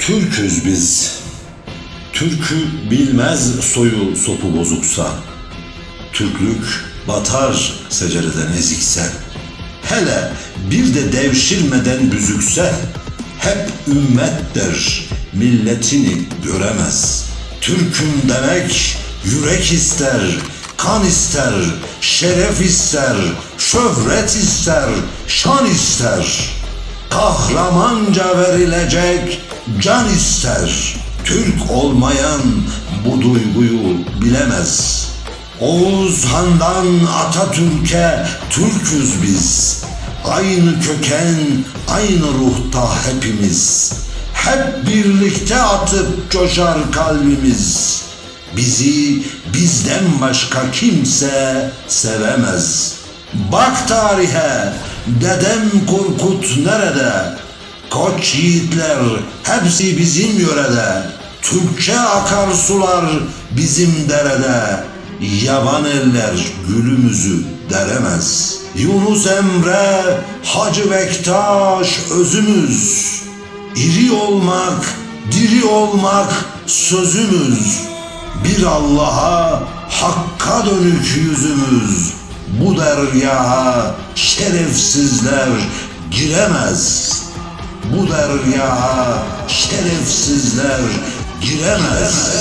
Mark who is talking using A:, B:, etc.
A: Türküz biz. Türkü bilmez soyu sopu bozuksa. Türklük batar secereden ezikse. Hele bir de devşirmeden büzükse. Hep ümmettir, milletini göremez. Türküm demek yürek ister, kan ister, şeref ister, şöhret ister, şan ister. Kahramanca verilecek can ister. Türk olmayan bu duyguyu bilemez. Oğuz Han'dan Atatürk'e Türküz biz. Aynı köken, aynı ruhta hepimiz. Hep birlikte atıp coşar kalbimiz. Bizi bizden başka kimse sevemez. Bak tarihe, dedem Korkut nerede? Koç yiğitler hepsi bizim yörede. Türkçe akarsular bizim derede. Yaban eller gülümüzü deremez. Yunus Emre, Hacı Bektaş özümüz. İri olmak, diri olmak sözümüz. Bir Allah'a, Hakk'a dönük yüzümüz. Bu deryaha şerefsizler giremez. Bu deryaha şerefsizler giremez.